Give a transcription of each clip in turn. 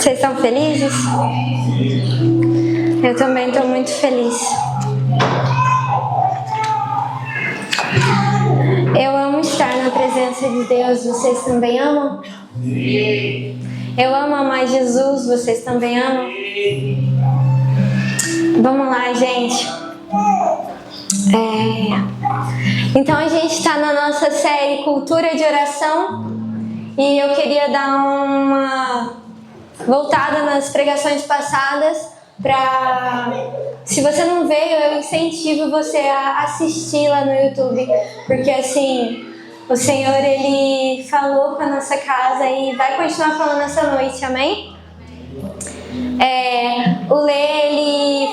Vocês estão felizes? Eu também estou muito feliz. Eu amo estar na presença de Deus. Vocês também amam? Eu amo amar Jesus. Vocês também amam? Vamos lá, gente. Então a gente está na nossa série Cultura de Oração. E eu queria dar uma voltada nas pregações passadas se você não veio, eu incentivo você a assistir lá no YouTube, porque assim, o Senhor, Ele falou com a nossa casa e vai continuar falando essa noite, amém? O Lê,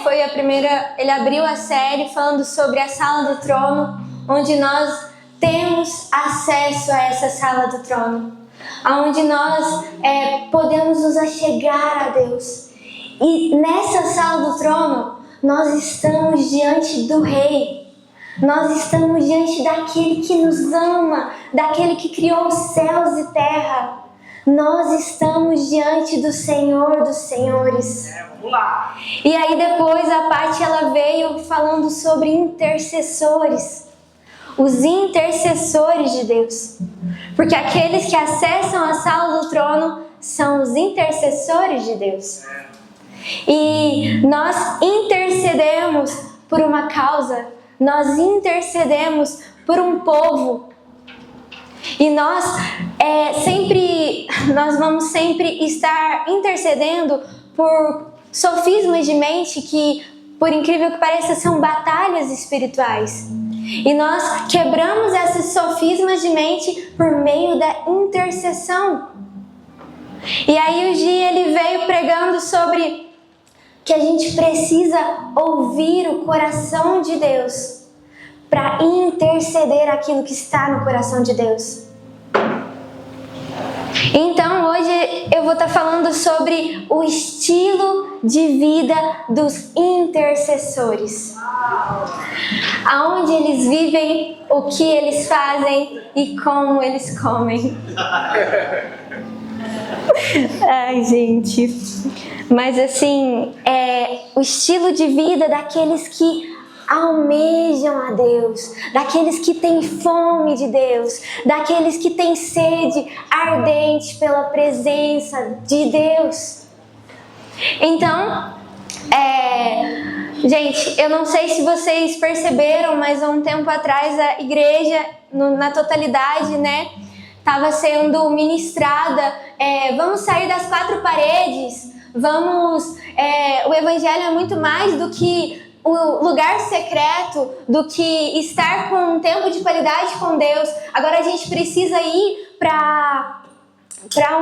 ele abriu a série falando sobre a sala do trono, onde nós temos acesso a essa sala do trono, onde nós podemos nos achegar a Deus. E nessa sala do trono, nós estamos diante do Rei. Nós estamos diante daquele que nos ama, daquele que criou os céus e terra. Nós estamos diante do Senhor dos Senhores. Vamos lá. E aí depois a Paty, ela veio falando sobre intercessores. Os intercessores de Deus. Porque aqueles que acessam a sala do trono são os intercessores de Deus. E nós intercedemos por uma causa, nós intercedemos por um povo. E nós vamos sempre estar intercedendo por sofismas de mente que, por incrível que pareça, são batalhas espirituais. E nós quebramos esses sofismas de mente por meio da intercessão. E aí o Gi, ele veio pregando sobre que a gente precisa ouvir o coração de Deus para interceder aquilo que está no coração de Deus. Então hoje eu vou estar falando sobre o estilo de vida dos intercessores. Aonde eles vivem, o que eles fazem e como eles comem. Ai, gente. Mas assim, o estilo de vida daqueles que almejam a Deus, daqueles que têm fome de Deus, daqueles que têm sede ardente pela presença de Deus. Então, gente, eu não sei se vocês perceberam, mas há um tempo atrás a igreja, na totalidade, né, estava sendo ministrada, vamos sair das quatro paredes, o evangelho é muito mais do que o lugar secreto, do que estar com um tempo de qualidade com Deus. Agora a gente precisa ir para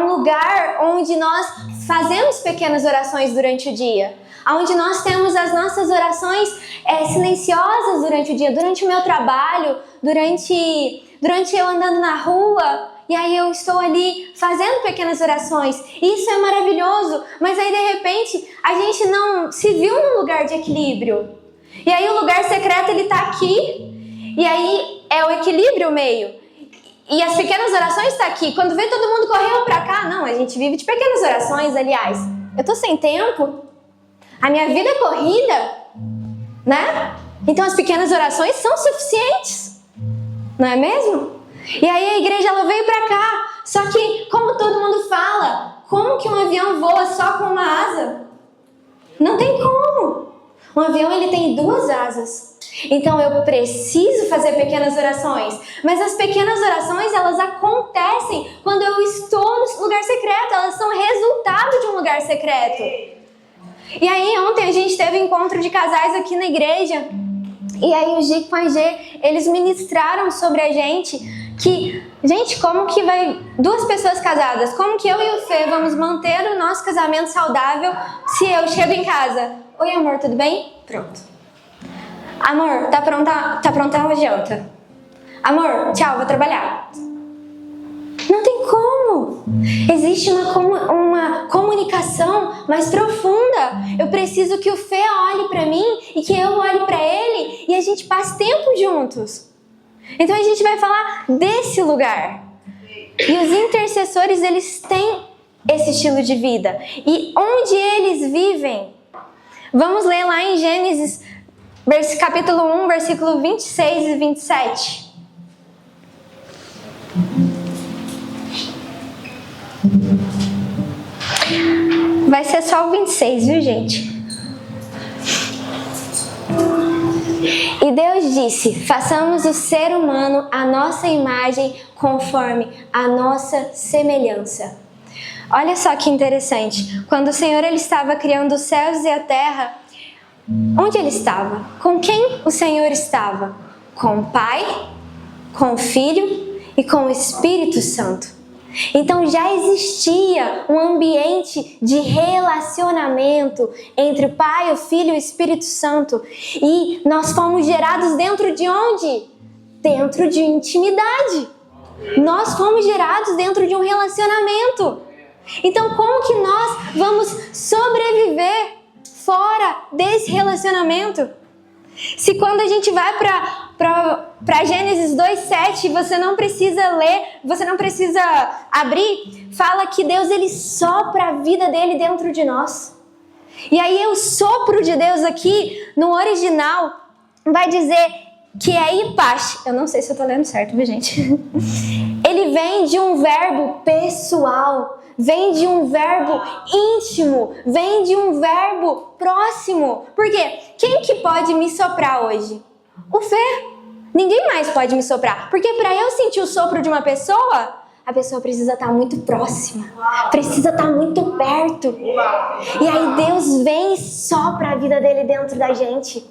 um lugar onde nós fazemos pequenas orações durante o dia, onde nós temos as nossas orações silenciosas durante o dia, durante o meu trabalho, durante eu andando na rua. E aí eu estou ali fazendo pequenas orações. Isso é maravilhoso, mas aí de repente a gente não se viu num lugar de equilíbrio. E aí o lugar secreto, ele tá aqui, e aí é o equilíbrio meio. E as pequenas orações tá aqui. Quando vê, todo mundo correu pra cá. Não, a gente vive de pequenas orações, aliás. Eu tô sem tempo, a minha vida é corrida, né? Então as pequenas orações são suficientes, não é mesmo? E aí a igreja, ela veio pra cá. Só que, como todo mundo fala, como que um avião voa só com uma asa? Não tem como. Um avião, ele tem duas asas. Então eu preciso fazer pequenas orações. Mas as pequenas orações, elas acontecem quando eu estou no lugar secreto. Elas são resultado de um lugar secreto. E aí ontem a gente teve um encontro de casais aqui na igreja. E aí o Gi com a G, eles ministraram sobre a gente como que vai, duas pessoas casadas, como que eu e o Fê vamos manter o nosso casamento saudável se eu chego em casa? Oi, amor, tudo bem? Pronto. Amor, tá pronta a janta. Amor, tchau, vou trabalhar. Não tem como. Existe uma comunicação mais profunda. Eu preciso que o Fê olhe pra mim e que eu olhe pra ele e a gente passe tempo juntos. Então a gente vai falar desse lugar. E os intercessores, eles têm esse estilo de vida. E onde eles vivem? Vamos ler lá em Gênesis, capítulo 1, versículo 26 e 27. Vai ser só o 26, viu, gente? E Deus disse: façamos o ser humano à nossa imagem, conforme a nossa semelhança. Olha só que interessante. Quando o Senhor ele estava criando os céus e a terra, onde ele estava? Com quem o Senhor estava? Com o Pai, com o Filho e com o Espírito Santo. Então já existia um ambiente de relacionamento entre o Pai, o Filho e o Espírito Santo. E nós fomos gerados dentro de onde? Dentro de intimidade. Nós fomos gerados dentro de um relacionamento. Então como que nós vamos sobreviver fora desse relacionamento? Se quando a gente vai para Gênesis 2:7, você não precisa ler, você não precisa abrir, fala que Deus ele sopra a vida dele dentro de nós. E aí o sopro de Deus aqui, no original, vai dizer que é Ipash. Eu não sei se eu tô lendo certo, viu, gente? Ele vem de um verbo pessoal, vem de um verbo íntimo, vem de um verbo próximo. Por quê? Quem que pode me soprar hoje? O Fê. Ninguém mais pode me soprar. Porque para eu sentir o sopro de uma pessoa, a pessoa precisa estar muito próxima, precisa estar muito perto. E aí Deus vem e sopra a vida dele dentro da gente.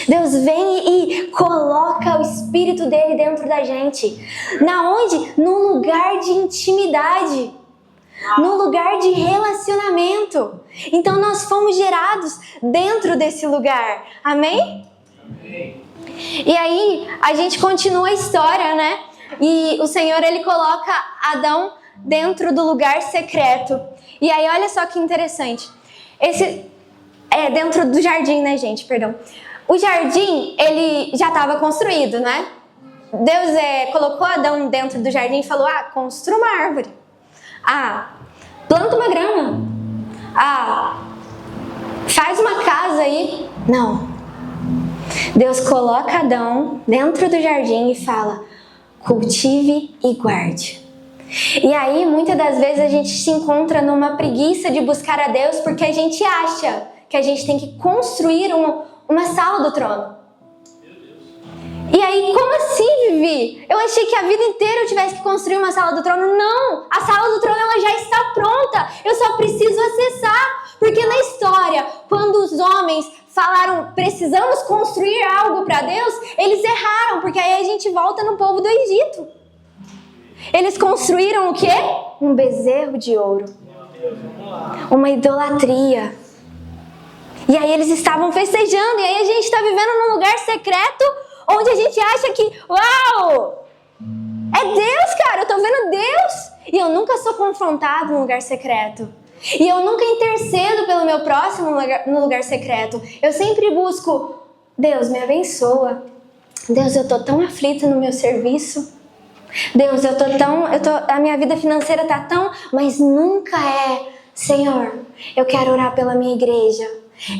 Deus vem e coloca o Espírito dele dentro da gente. Na onde? Num lugar de intimidade, num lugar de relacionamento. Então nós fomos gerados dentro desse lugar. Amém? Amém. E aí a gente continua a história, né? E o Senhor ele coloca Adão dentro do lugar secreto. E aí olha só que interessante. Esse é dentro do jardim, né, gente? Perdão. O jardim, ele já estava construído, né? Deus colocou Adão dentro do jardim e falou: construa uma árvore. Planta uma grama. Faz uma casa aí. Não. Deus coloca Adão dentro do jardim e fala: cultive e guarde. E aí, muitas das vezes a gente se encontra numa preguiça de buscar a Deus porque a gente acha que a gente tem que construir uma sala do trono. E aí, como assim, Vivi? Eu achei que a vida inteira eu tivesse que construir uma sala do trono. Não! A sala do trono ela já está pronta. Eu só preciso acessar. Porque na história, quando os homens falaram, precisamos construir algo para Deus, eles erraram. Porque aí a gente volta no povo do Egito. Eles construíram o quê? Um bezerro de ouro. Uma idolatria. E aí eles estavam festejando. E aí a gente está vivendo num lugar secreto onde a gente acha que, uau, é Deus, cara, eu tô vendo Deus. E eu nunca sou confrontado num lugar secreto. E eu nunca intercedo pelo meu próximo no lugar secreto. Eu sempre busco, Deus, me abençoa. Deus, eu tô tão aflita no meu serviço. Deus, a minha vida financeira tá tão, mas nunca Senhor, eu quero orar pela minha igreja.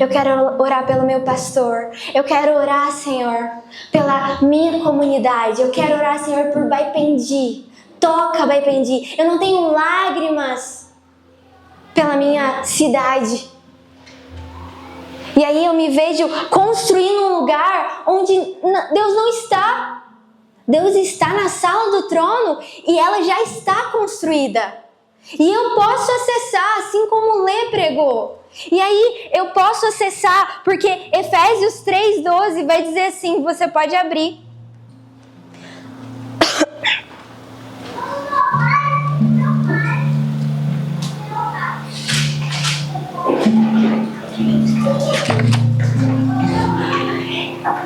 Eu quero orar pelo meu pastor. Eu quero orar, Senhor, pela minha comunidade. Eu quero orar, Senhor, por Baipendi. Toca Baipendi. Eu não tenho lágrimas pela minha cidade. E aí eu me vejo construindo um lugar onde Deus não está. Deus está na sala do trono e ela já está construída. E eu posso acessar, assim como o Lê pregou. E aí eu posso acessar, porque Efésios 3:12 vai dizer assim, você pode abrir.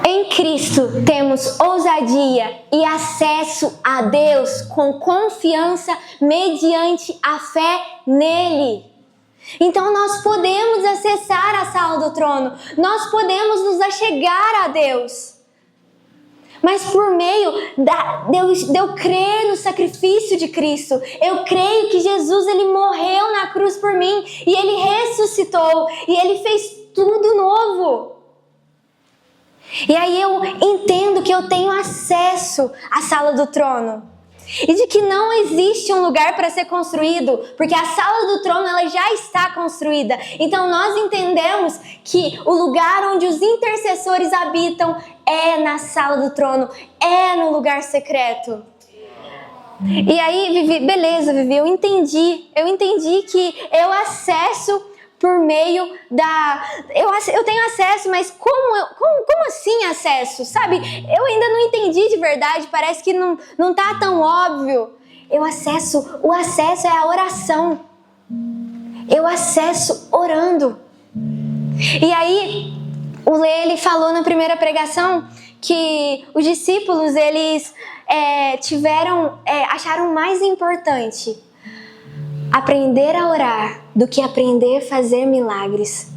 Em Cristo temos ousadia e acesso a Deus com confiança mediante a fé nele. Então nós podemos acessar a sala do trono, nós podemos nos achegar a Deus. Mas por meio de eu crer no sacrifício de Cristo, eu creio que Jesus, ele morreu na cruz por mim, e ele ressuscitou, e ele fez tudo novo. E aí eu entendo que eu tenho acesso à sala do trono. E de que não existe um lugar para ser construído, porque a sala do trono ela já está construída. Então nós entendemos que o lugar onde os intercessores habitam é na sala do trono, é no lugar secreto. E aí, Vivi, beleza, Vivi, eu entendi que eu acesso por meio da... Eu tenho acesso, mas como assim acesso? Sabe? Eu ainda não entendi de verdade, parece que não tá tão óbvio. O acesso é a oração. Eu acesso orando. E aí, o Lê, ele falou na primeira pregação que os discípulos, eles acharam mais importante aprender a orar do que aprender a fazer milagres.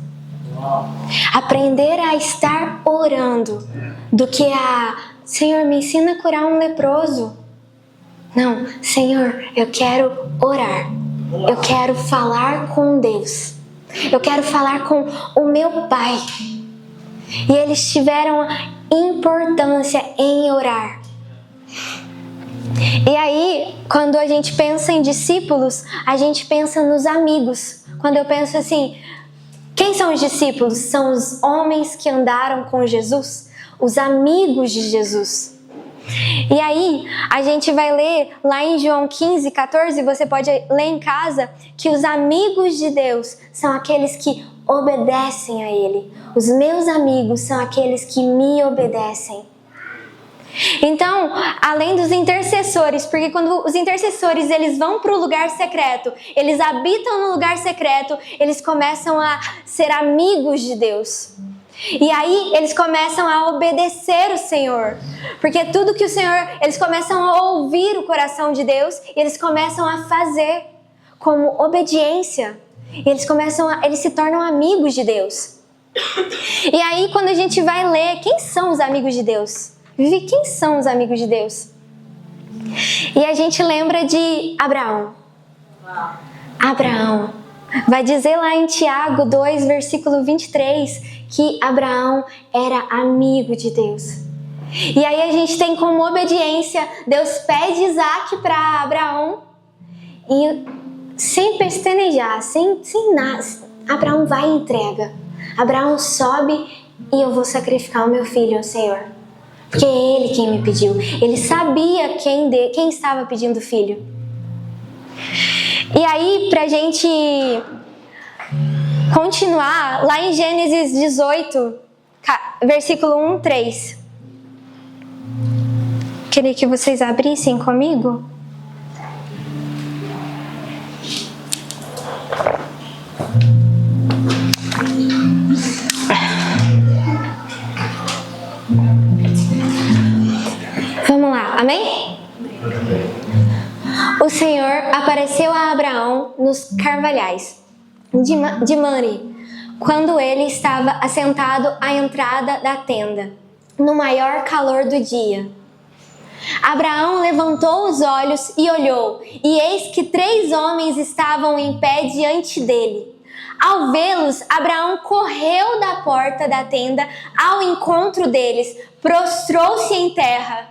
Aprender a estar orando do que Senhor, me ensina a curar um leproso. Não, Senhor, eu quero orar. Eu quero falar com Deus. Eu quero falar com o meu Pai. E eles tiveram importância em orar. E aí, quando a gente pensa em discípulos, a gente pensa nos amigos. Quando eu penso assim, quem são os discípulos? São os homens que andaram com Jesus, os amigos de Jesus. E aí, a gente vai ler lá em João 15, 14, você pode ler em casa, que os amigos de Deus são aqueles que obedecem a Ele. Os meus amigos são aqueles que me obedecem. Então, além dos intercessores, porque quando os intercessores eles vão para o lugar secreto, eles habitam no lugar secreto, eles começam a ser amigos de Deus. E aí eles começam a obedecer o Senhor, porque tudo que o Senhor, eles começam a ouvir o coração de Deus e eles começam a fazer como obediência. E eles se tornam amigos de Deus. E aí quando a gente vai ler, quem são os amigos de Deus? Vivi, quem são os amigos de Deus? E a gente lembra de Abraão. Abraão. Vai dizer lá em Tiago 2, versículo 23, que Abraão era amigo de Deus. E aí a gente tem como obediência, Deus pede Isaac para Abraão e sem pestanejar, sem nada, Abraão vai e entrega. Abraão sobe e eu vou sacrificar o meu filho ao Senhor. Porque é Ele quem me pediu. Ele sabia quem estava pedindo o filho. E aí, pra gente continuar, lá em Gênesis 18, versículo 1, 3. Queria que vocês abrissem comigo. Vamos lá, amém? O Senhor apareceu a Abraão nos carvalhais de Mamre, quando ele estava assentado à entrada da tenda, no maior calor do dia. Abraão levantou os olhos e olhou, e eis que 3 homens estavam em pé diante dele. Ao vê-los, Abraão correu da porta da tenda ao encontro deles, prostrou-se em terra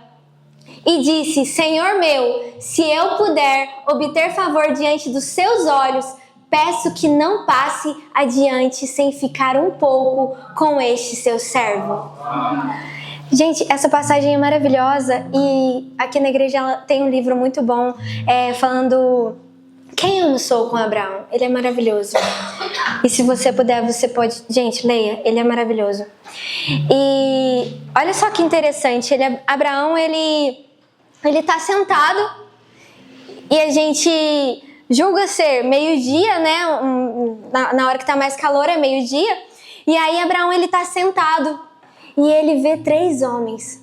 e disse: Senhor meu, se eu puder obter favor diante dos seus olhos, peço que não passe adiante sem ficar um pouco com este seu servo. Gente, essa passagem é maravilhosa e aqui na igreja ela tem um livro muito bom falando quem eu não sou com Abraão. Ele é maravilhoso. E se você puder, você pode... Gente, leia. Ele é maravilhoso. E olha só que interessante. Abraão, ele tá sentado e a gente julga ser meio-dia, né? Na hora que tá mais calor é meio-dia. E aí Abraão, ele tá sentado e ele vê 3 homens.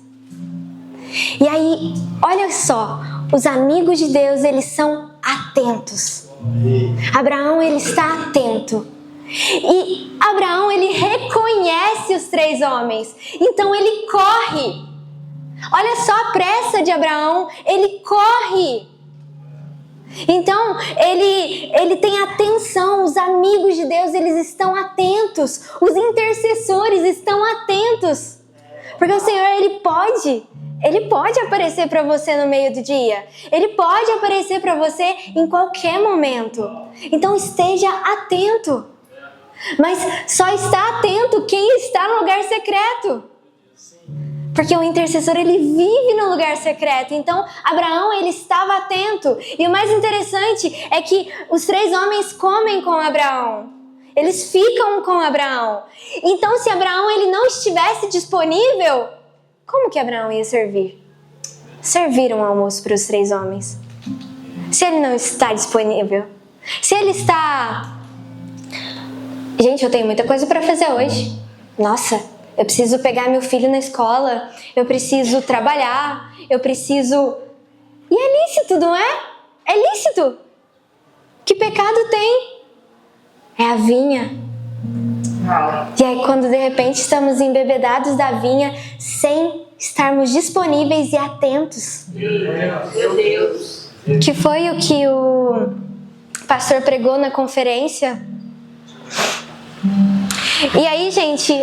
E aí, olha só, os amigos de Deus, eles são atentos. Abraão, ele está atento. E Abraão, ele reconhece os 3 homens. Então ele corre Olha só a pressa de Abraão, ele corre. Então, ele tem atenção, os amigos de Deus, eles estão atentos, os intercessores estão atentos. Porque o Senhor, Ele pode aparecer para você no meio do dia. Ele pode aparecer para você em qualquer momento. Então, esteja atento. Mas só está atento quem está no lugar secreto. Porque o intercessor, ele vive no lugar secreto. Então, Abraão, ele estava atento. E o mais interessante é que os 3 homens comem com Abraão. Eles ficam com Abraão. Então, se Abraão ele não estivesse disponível, como que Abraão ia servir? Servir um almoço para os 3 homens. Se ele não está disponível. Se ele está... Gente, eu tenho muita coisa para fazer hoje. Nossa, eu preciso pegar meu filho na escola. Eu preciso trabalhar. Eu preciso... E é lícito, não é? É lícito. Que pecado tem? É a vinha. E aí quando de repente estamos embebedados da vinha sem estarmos disponíveis e atentos. Meu Deus. Que foi o que o pastor pregou na conferência. E aí, gente,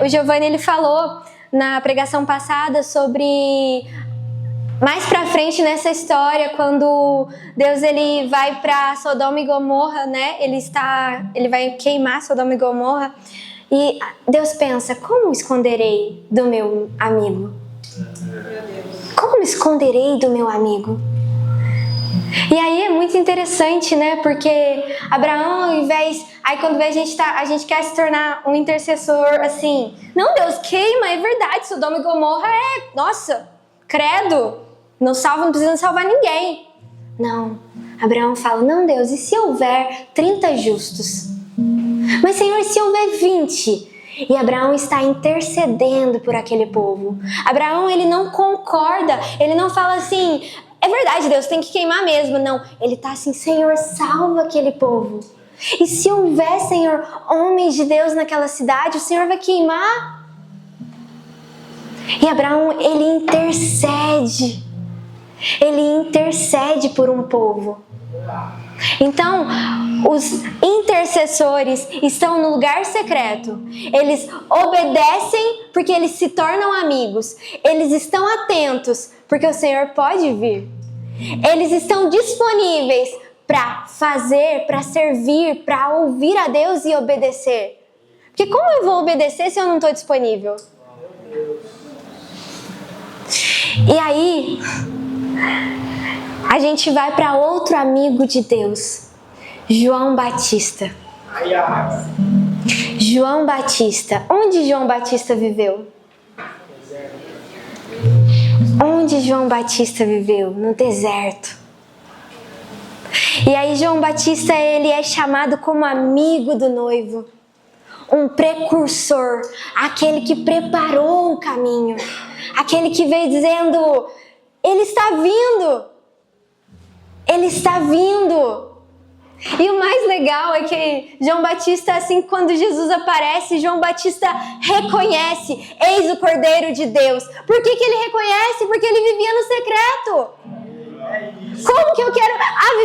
o Giovanni ele falou na pregação passada sobre... Mais pra frente nessa história, quando Deus ele vai para Sodoma e Gomorra, né? Ele vai queimar Sodoma e Gomorra. E Deus pensa, como esconderei do meu amigo? Como esconderei do meu amigo? E aí é muito interessante, né? Porque Abraão, ao invés... Aí quando vê a gente quer se tornar um intercessor assim... Não, Deus, queima, é verdade. Sodoma e Gomorra nossa, credo. Não precisa salvar ninguém. Não. Abraão fala, não, Deus, e se houver 30 justos? Mas, Senhor, e se houver 20? E Abraão está intercedendo por aquele povo. Abraão, ele não concorda. Ele não fala assim, é verdade, Deus, tem que queimar mesmo. Não, ele está assim, Senhor, salva aquele povo. E se houver, Senhor, homens de Deus naquela cidade, o Senhor vai queimar? E Abraão, ele intercede. Ele intercede por um povo. Então, os intercessores estão no lugar secreto. Eles obedecem porque eles se tornam amigos. Eles estão atentos porque o Senhor pode vir. Eles estão disponíveis para fazer, para servir, para ouvir a Deus e obedecer. Porque como eu vou obedecer se eu não estou disponível? E aí... a gente vai para outro amigo de Deus, João Batista. João Batista. Onde João Batista viveu? Onde João Batista viveu? No deserto. E aí João Batista, ele é chamado como amigo do noivo. Um precursor. Aquele que preparou o caminho. Aquele que veio dizendo... Ele está vindo. Ele está vindo. E o mais legal é que João Batista, assim, quando Jesus aparece, João Batista reconhece, eis o Cordeiro de Deus. Por que ele reconhece? Porque ele vivia no secreto. Como que eu quero...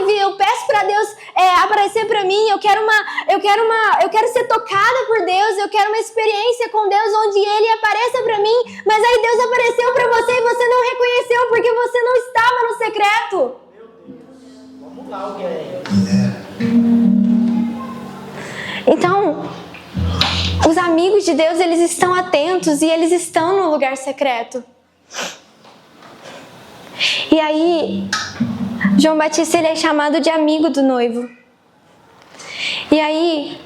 Vivi, eu peço para Deus aparecer para mim, eu quero ser tocada por Deus, eu quero uma experiência com Deus onde Ele apareça para mim, mas aí Deus apareceu para você e você não reconheceu porque você não estava no secreto. Vamos lá, alguém. Então, os amigos de Deus, eles estão atentos e eles estão no lugar secreto. E aí, João Batista, ele é chamado de amigo do noivo. E aí,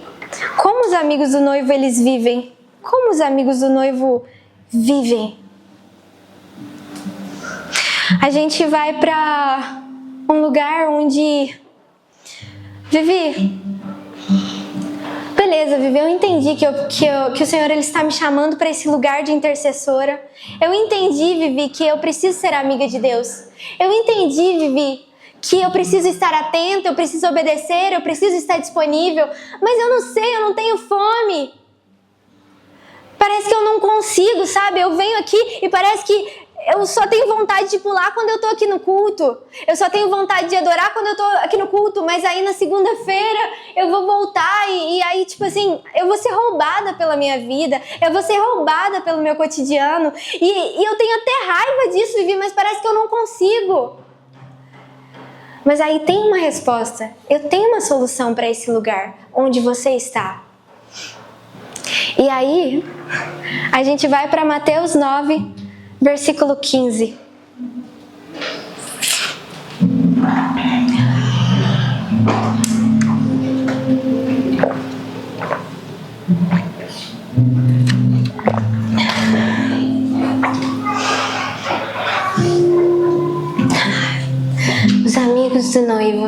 como os amigos do noivo, eles vivem? Como os amigos do noivo vivem? A gente vai para um lugar onde... Vivi, beleza, Vivi, eu entendi que o Senhor ele está me chamando para esse lugar de intercessora. Eu entendi, Vivi, que eu preciso ser amiga de Deus. Eu entendi, Vivi, que eu preciso estar atenta, eu preciso obedecer, eu preciso estar disponível. Mas eu não sei, eu não tenho fome. Parece que eu não consigo, sabe? Eu venho aqui e parece que Eu só tenho vontade de pular quando eu tô aqui no culto. Eu só tenho vontade de adorar quando eu tô aqui no culto. Mas aí na segunda-feira eu vou voltar e aí, tipo assim, eu vou ser roubada pela minha vida. Eu vou ser roubada pelo meu cotidiano. E eu tenho até raiva disso, Vivi, mas parece que eu não consigo. Mas aí tem uma resposta. Eu tenho uma solução para esse lugar onde você está. E aí, a gente vai para Mateus 9, versículo 15. Os amigos do noivo.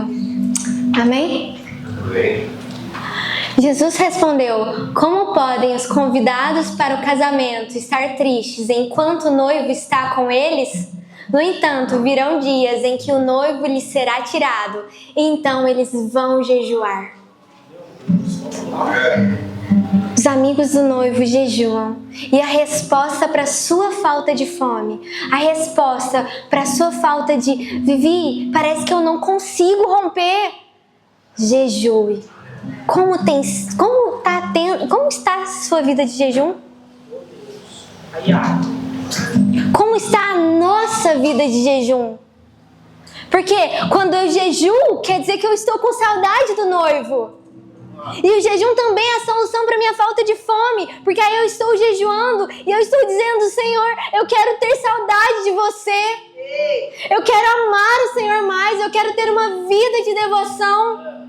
Amém? Amém. Jesus respondeu: como podem os convidados para o casamento estar tristes enquanto o noivo está com eles? No entanto, virão dias em que o noivo lhes será tirado, e então eles vão jejuar. Os amigos do noivo jejuam. E a resposta para a sua falta de fome, a resposta para a sua falta de Vivi, parece que eu não consigo romper. Jejue. Como está a sua vida de jejum? Como está a nossa vida de jejum? Porque quando eu jejuo, quer dizer que eu estou com saudade do noivo. E o jejum também é a solução para minha falta de fome. Porque aí eu estou jejuando e eu estou dizendo: Senhor, eu quero ter saudade de você. Eu quero amar o Senhor mais. Eu quero ter uma vida de devoção.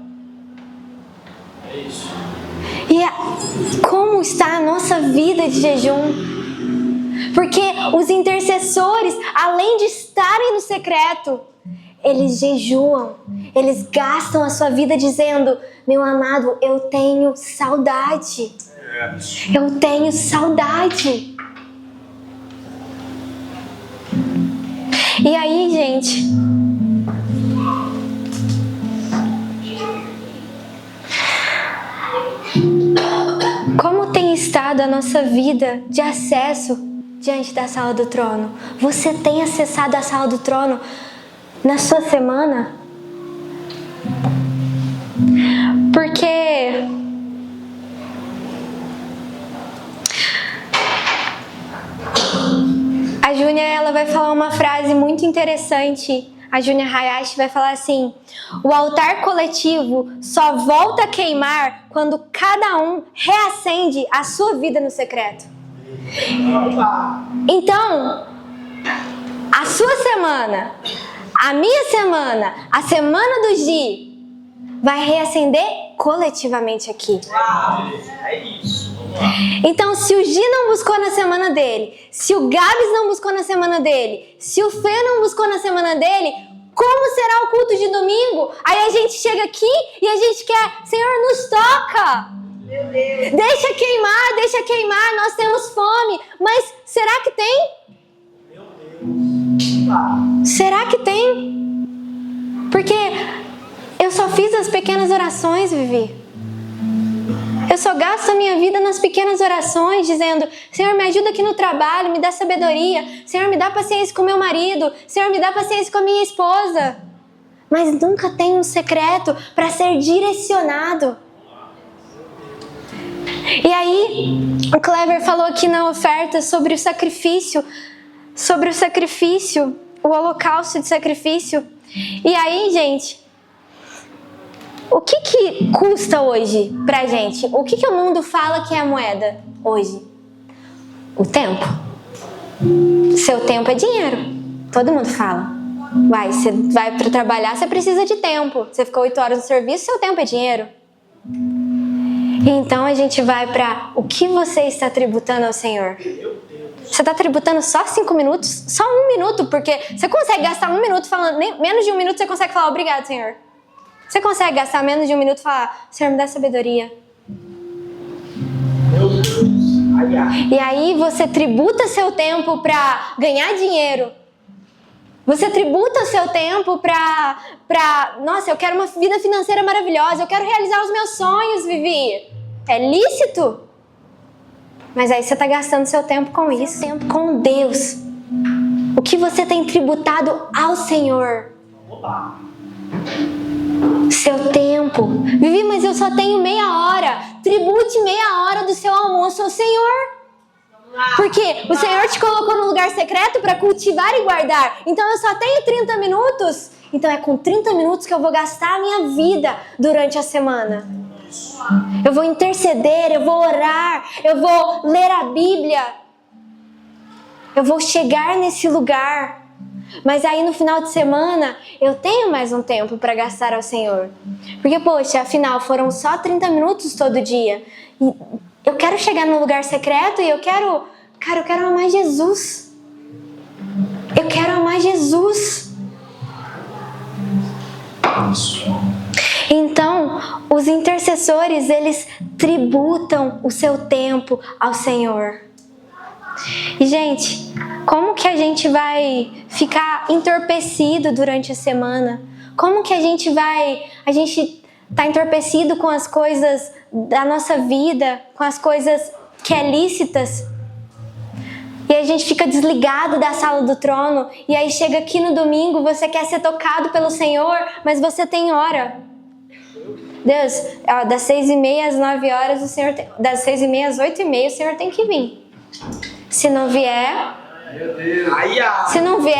E como está a nossa vida de jejum? Porque os intercessores, além de estarem no secreto, eles jejuam, eles gastam a sua vida dizendo: meu amado, eu tenho saudade. Eu tenho saudade. E aí, gente, como tem estado a nossa vida de acesso diante da sala do trono? Você tem acessado a sala do trono na sua semana? Porque a Júnia, ela vai falar uma frase muito interessante. A Júnia Hayashi vai falar assim: o altar coletivo só volta a queimar quando cada um reacende a sua vida no secreto. Então, a sua semana, a minha semana, a semana do Gi vai reacender coletivamente aqui. É isso. Então, se o Gi não buscou na semana dele, se o Gabs não buscou na semana dele, se o Fê não buscou na semana dele, como será o culto de domingo? Aí a gente chega aqui e a gente quer: Senhor, nos toca. Meu Deus. Deixa queimar, nós temos fome. Mas será que tem? Meu Deus. Será que tem? Porque eu só fiz as pequenas orações, Vivi. Eu só gasto a minha vida nas pequenas orações, dizendo: Senhor, me ajuda aqui no trabalho, me dá sabedoria. Senhor, me dá paciência com meu marido. Senhor, me dá paciência com a minha esposa. Mas nunca tem um secreto para ser direcionado. E aí, o Clever falou aqui na oferta sobre o sacrifício, o holocausto de sacrifício. E aí, gente, o que custa hoje pra gente? O que o mundo fala que é a moeda hoje? O tempo. Seu tempo é dinheiro. Todo mundo fala. Você vai para trabalhar, você precisa de tempo. Você ficou 8 horas no serviço, seu tempo é dinheiro. Então a gente vai para o que você está tributando ao Senhor. Você está tributando só 5 minutos? Só 1 minuto, porque você consegue gastar 1 minuto falando, menos de 1 minuto você consegue falar: obrigado, Senhor. Você consegue gastar menos de 1 minuto e falar: Senhor, me dá sabedoria. Meu Deus. Ai, ai. E aí você tributa seu tempo para ganhar dinheiro. Você tributa o seu tempo pra... Nossa, eu quero uma vida financeira maravilhosa. Eu quero realizar os meus sonhos, Vivi. É lícito. Mas aí você tá gastando seu tempo com isso. Tempo com Deus. O que você tem tributado ao Senhor? Opa. Seu tempo. Vivi, mas eu só tenho meia hora. Tribute meia hora do seu almoço ao Senhor. Porque o Senhor te colocou no lugar secreto para cultivar e guardar. Então eu só tenho 30 minutos. Então é com 30 minutos que eu vou gastar a minha vida durante a semana. Eu vou interceder, eu vou orar, eu vou ler a Bíblia. Eu vou chegar nesse lugar. Mas aí no final de semana eu tenho mais um tempo para gastar ao Senhor. Porque, poxa, afinal foram só 30 minutos todo dia. E eu quero chegar no lugar secreto e eu quero amar Jesus. Eu quero amar Jesus. Então, os intercessores, eles tributam o seu tempo ao Senhor. E, gente, como que a gente vai ficar entorpecido durante a semana? Como que a gente tá entorpecido com as coisas da nossa vida, com as coisas que é lícitas? E a gente fica desligado da sala do trono, e aí chega aqui no domingo, você quer ser tocado pelo Senhor, mas você tem hora. Deus, das 6h30 às 9 horas, o Senhor tem, das 6h30 às 8h30, o Senhor tem que vir. Se não vier, se não vier,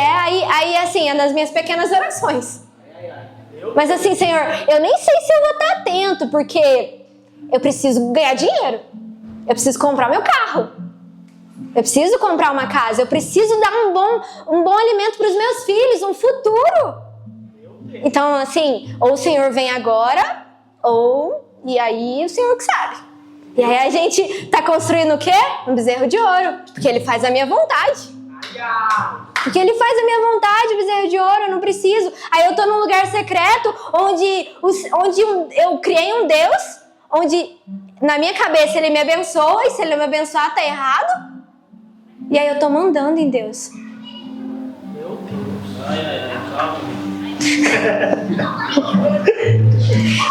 aí assim, é nas minhas pequenas orações. Mas assim, Senhor, eu nem sei se eu vou estar atento, porque eu preciso ganhar dinheiro. Eu preciso comprar meu carro. Eu preciso comprar uma casa. Eu preciso dar um bom alimento para os meus filhos, um futuro. Então, assim, ou o Senhor vem agora, e aí o Senhor que sabe. E aí a gente tá construindo o quê? Um bezerro de ouro. Porque ele faz a minha vontade. Porque ele faz a minha vontade, o bezerro de ouro, eu não preciso. Aí eu tô num lugar secreto, onde eu criei um Deus, onde na minha cabeça ele me abençoa, e se ele me abençoar tá errado. E aí eu tô mandando em Deus. Meu Deus. Calma.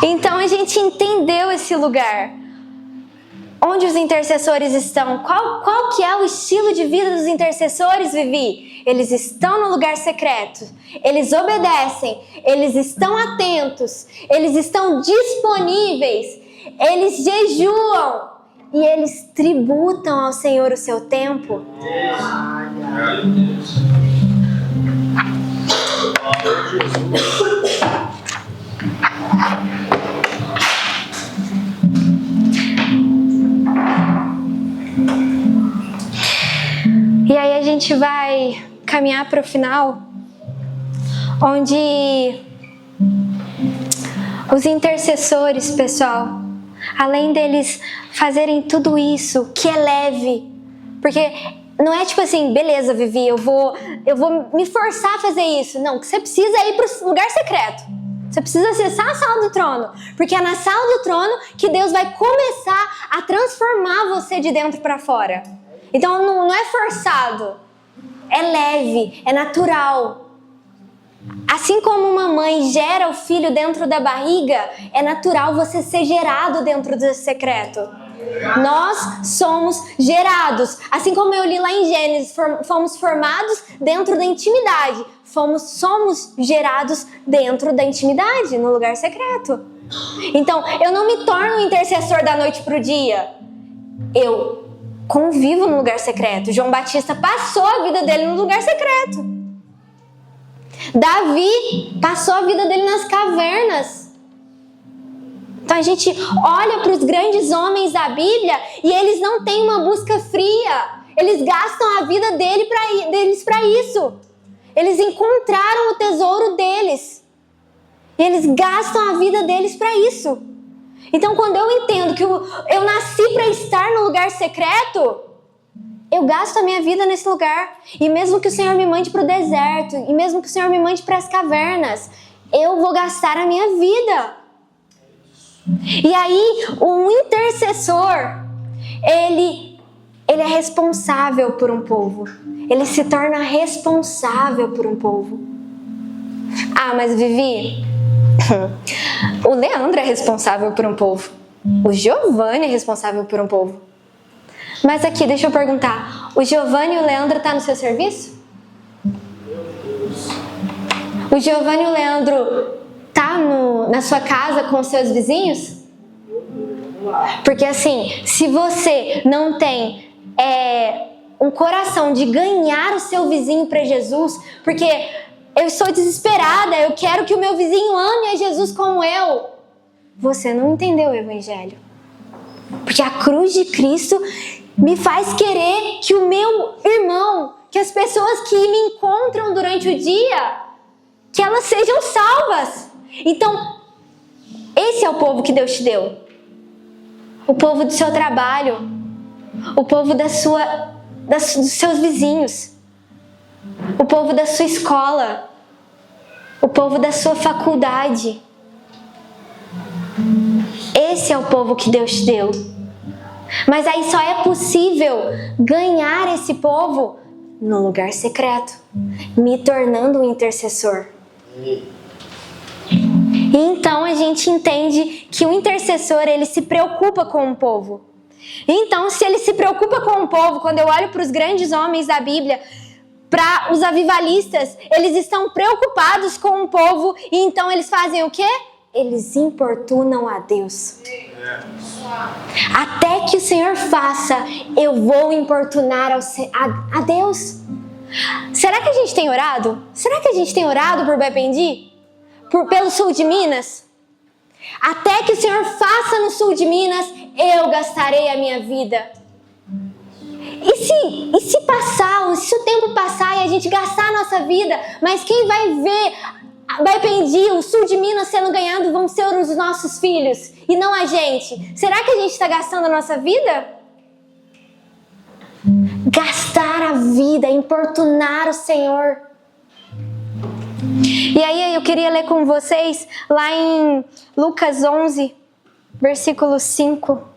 Então a gente entendeu esse lugar. Onde os intercessores estão? Qual que é o estilo de vida dos intercessores, Vivi? Eles estão no lugar secreto. Eles obedecem. Eles estão atentos. Eles estão disponíveis. Eles jejuam. E eles tributam ao Senhor o seu tempo. Meu Deus. Jesus. E aí a gente vai caminhar para o final, onde os intercessores, pessoal, além deles fazerem tudo isso, que é leve, porque não é tipo assim, beleza, Vivi, eu vou me forçar a fazer isso. Não, que você precisa ir para o lugar secreto. Você precisa acessar a sala do trono, porque é na sala do trono que Deus vai começar a transformar você de dentro para fora. Então não é forçado, é leve, é natural. Assim como uma mãe gera o filho dentro da barriga, é natural você ser gerado dentro do secreto. Nós somos gerados, assim como eu li lá em Gênesis, fomos formados dentro da intimidade. Somos gerados dentro da intimidade, no lugar secreto. Então, eu não me torno um intercessor da noite para o dia. Eu convivo no lugar secreto. João Batista passou a vida dele no lugar secreto. Davi passou a vida dele nas cavernas. Então a gente olha para os grandes homens da Bíblia e eles não têm uma busca fria. Eles gastam a vida deles para isso. Eles encontraram o tesouro deles. E eles gastam a vida deles para isso. Então quando eu entendo que eu nasci para estar no lugar secreto, eu gasto a minha vida nesse lugar. E mesmo que o Senhor me mande para o deserto, e mesmo que o Senhor me mande para as cavernas, eu vou gastar a minha vida. E aí, um intercessor, ele é responsável por um povo. Ele se torna responsável por um povo. Ah, mas Vivi, o Leandro é responsável por um povo. O Giovanni é responsável por um povo. Mas aqui, deixa eu perguntar, o Giovanni e o Leandro estão no seu serviço? O Giovanni e o Leandro tá na sua casa com os seus vizinhos? Porque assim, se você não tem um coração de ganhar o seu vizinho para Jesus, porque eu sou desesperada, eu quero que o meu vizinho ame a Jesus como eu, você não entendeu o Evangelho. Porque a cruz de Cristo me faz querer que o meu irmão, que as pessoas que me encontram durante o dia, que elas sejam salvas. Então, esse é o povo que Deus te deu. O povo do seu trabalho, o povo dos seus vizinhos, o povo da sua escola, o povo da sua faculdade. Esse é o povo que Deus te deu. Mas aí só é possível ganhar esse povo no lugar secreto, me tornando um intercessor. E então a gente entende que o intercessor, ele se preocupa com o povo. Então, se ele se preocupa com o povo, quando eu olho para os grandes homens da Bíblia, para os avivalistas, eles estão preocupados com o povo e então eles fazem o quê? Eles importunam a Deus. Até que o Senhor faça, eu vou importunar a Deus. Será que a gente tem orado? Será que a gente tem orado por Baipendi? Pelo sul de Minas? Até que o Senhor faça no sul de Minas, eu gastarei a minha vida. E se passar, se o tempo passar e a gente gastar a nossa vida, mas quem vai ver Baipendi, o sul de Minas sendo ganhado vão ser os nossos filhos e não a gente. Será que a gente está gastando a nossa vida? Gastar a vida, importunar o Senhor. E aí eu queria ler com vocês lá em Lucas 11, versículo 5.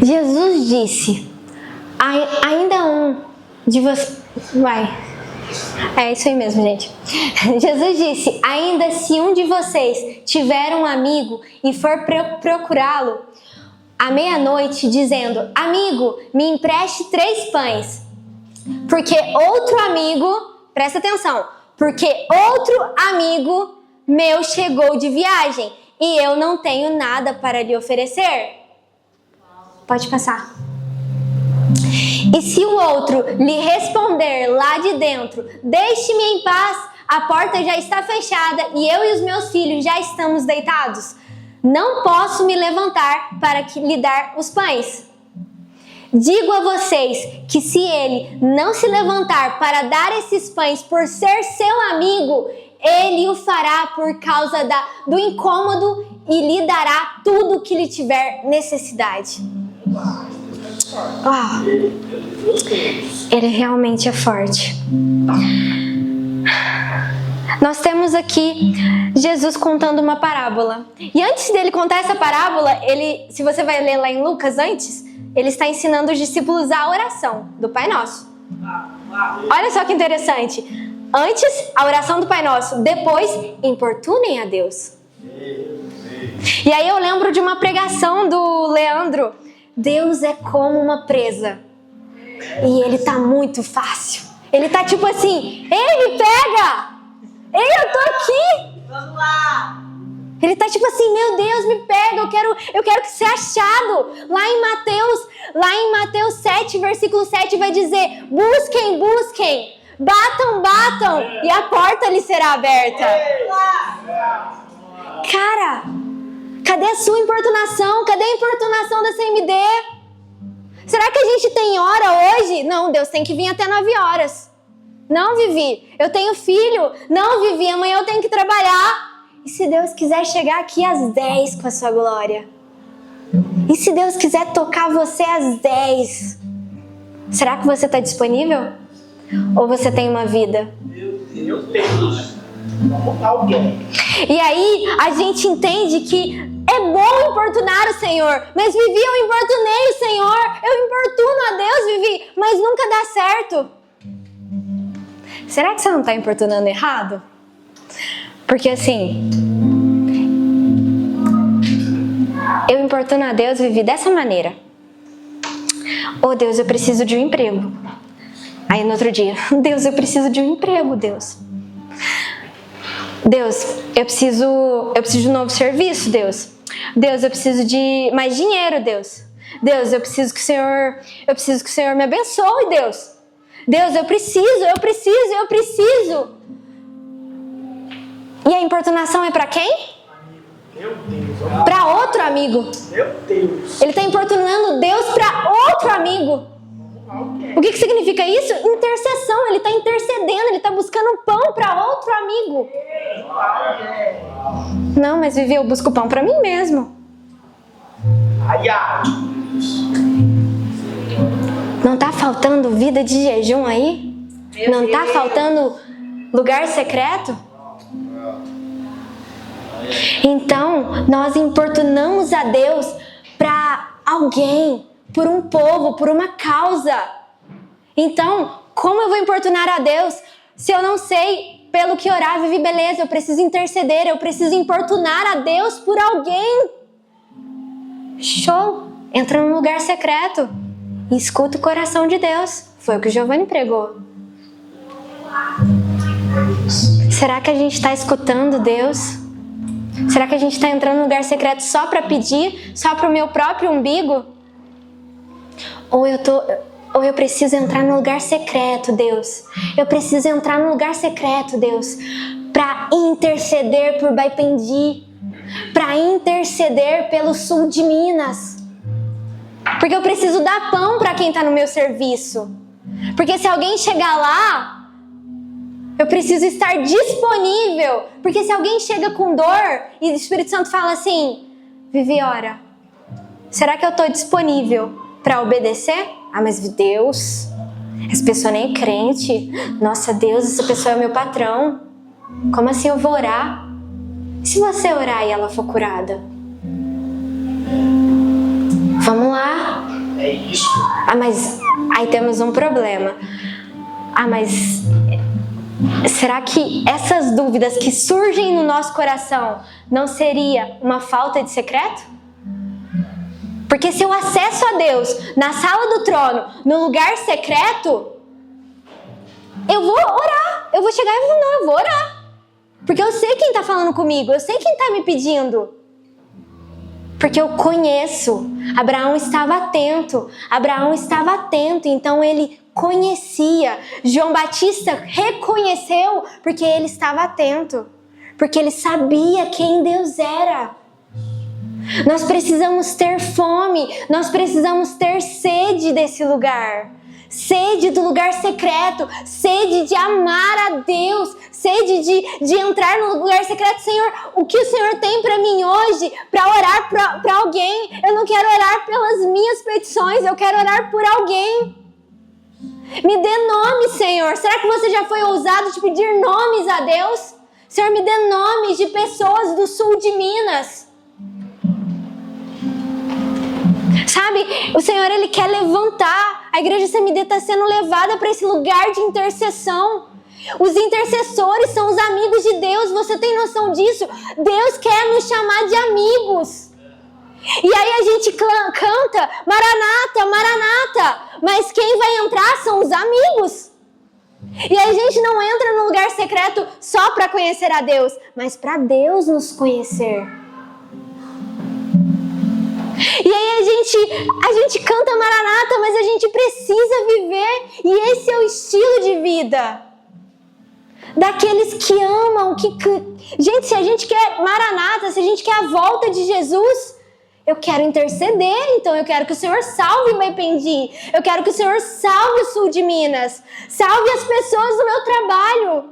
Jesus disse, ainda um de vocês... É isso aí mesmo, gente. Jesus disse, ainda se um de vocês tiver um amigo e for procurá-lo à meia-noite, dizendo, amigo, me empreste 3 pães. Porque outro amigo, presta atenção, porque outro amigo meu chegou de viagem e eu não tenho nada para lhe oferecer. Pode passar. E se o outro lhe responder lá de dentro, deixe-me em paz, a porta já está fechada e eu e os meus filhos já estamos deitados. Não posso me levantar para lhe dar os pães. Digo a vocês que se ele não se levantar para dar esses pães por ser seu amigo, ele o fará por causa do incômodo e lhe dará tudo o que lhe tiver necessidade. Ele realmente é forte. Nós temos aqui Jesus contando uma parábola. E antes dele contar essa parábola, se você vai ler lá em Lucas antes, ele está ensinando os discípulos a oração do Pai Nosso. Olha só que interessante. Antes, a oração do Pai Nosso. Depois, importunem a Deus. E aí eu lembro de uma pregação do Leandro. Deus é como uma presa. E ele tá muito fácil. Ele tá tipo assim, ei, me pega! Ei, eu tô aqui! Vamos lá! Ele tá tipo assim, meu Deus, me pega, eu quero ser achado. Lá em Mateus 7, versículo 7 vai dizer, busquem, busquem, batam, batam, e a porta lhe será aberta. Cara, cadê a sua importunação? Cadê a importunação da CMD? Será que a gente tem hora hoje? Não, Deus tem que vir até 9 horas. Não, Vivi, eu tenho filho. Não, Vivi, amanhã eu tenho que trabalhar. E se Deus quiser chegar aqui às 10 com a sua glória? E se Deus quiser tocar você às 10? Será que você está disponível? Ou você tem uma vida? Eu tenho. Vamos botar alguém. E aí a gente entende que é bom importunar o Senhor. Mas, Vivi, eu importunei o Senhor. Eu importuno a Deus, Vivi, mas nunca dá certo. Será que você não está importunando errado? Porque assim, eu importuno a Deus, Vivi, dessa maneira. Oh, Deus, eu preciso de um emprego. Aí no outro dia, Deus, eu preciso de um emprego, Deus. Deus, eu preciso de um novo serviço, Deus. Deus, eu preciso de mais dinheiro, Deus. Deus, eu preciso que o Senhor me abençoe, Deus. Deus, eu preciso. E a importunação é para quem? Meu Deus. Para outro amigo. Meu Deus. Ele está importunando Deus para outro amigo. O que significa isso? Intercessão. Ele está intercedendo, ele está buscando pão para outro amigo. Não, mas Vivi, eu busco pão para mim mesmo. Ai, ai. Não está faltando vida de jejum aí? Não está faltando lugar secreto? Então, nós importunamos a Deus para alguém, por um povo, por uma causa. Então, como eu vou importunar a Deus se eu não sei pelo que orar? Vivi, beleza, eu preciso interceder, eu preciso importunar a Deus por alguém. Show! Entra num lugar secreto e escuta o coração de Deus. Foi o que o Giovanni pregou. Será que a gente está escutando Deus? Será que a gente está entrando num lugar secreto só para pedir? Só para o meu próprio umbigo? Ou eu preciso entrar num lugar secreto, Deus. Eu preciso entrar num lugar secreto, Deus, para interceder por Baipendi, para interceder pelo sul de Minas. Porque eu preciso dar pão para quem está no meu serviço. Porque se alguém chegar lá, eu preciso estar disponível. Porque se alguém chega com dor e o Espírito Santo fala assim: Vivi, ora, será que eu estou disponível para obedecer? Ah, mas Deus, essa pessoa nem é crente. Nossa, Deus, essa pessoa é o meu patrão. Como assim eu vou orar? E se você orar e ela for curada? Vamos lá. É isso. Ah, mas aí temos um problema. Ah, mas será que essas dúvidas que surgem no nosso coração não seria uma falta de secreto? Porque se eu acesso a Deus na sala do trono, no lugar secreto, eu vou orar. Eu vou chegar e falar, não, eu vou orar. Porque eu sei quem está falando comigo, eu sei quem está me pedindo. Porque eu conheço. Abraão estava atento, então ele conhecia. João Batista reconheceu porque ele estava atento. Porque ele sabia quem Deus era. Nós precisamos ter fome, nós precisamos ter sede desse lugar. Sede do lugar secreto, sede de amar a Deus, sede de entrar no lugar secreto. Senhor, o que o Senhor tem para mim hoje, para orar para alguém? Eu não quero orar pelas minhas petições, eu quero orar por alguém. Me dê nome, Senhor. Será que você já foi ousado de pedir nomes a Deus? Senhor, me dê nomes de pessoas do sul de Minas. Sabe, o Senhor, Ele quer levantar. A igreja CMD está sendo levada para esse lugar de intercessão. Os intercessores são os amigos de Deus. Você tem noção disso? Deus quer nos chamar de amigos. E aí a gente canta, Maranata, Maranata. Mas quem vai entrar são os amigos. E aí a gente não entra no lugar secreto só para conhecer a Deus, mas para Deus nos conhecer. E aí a gente canta Maranata, mas a gente precisa viver. E esse é o estilo de vida daqueles que amam. Gente, se a gente quer Maranata, se a gente quer a volta de Jesus, eu quero interceder. Então eu quero que o Senhor salve Baipendi. Eu quero que o Senhor salve o sul de Minas. Salve as pessoas do meu trabalho.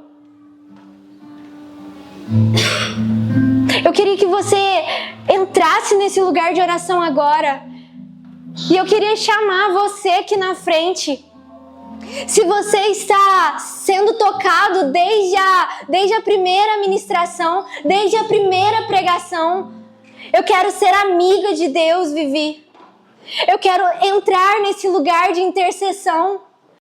Eu queria que você entrasse nesse lugar de oração agora. E eu queria chamar você aqui na frente. Se você está sendo tocado desde a primeira ministração, desde a primeira pregação, Eu quero ser amiga de Deus, Vivi. Eu quero entrar nesse lugar de intercessão.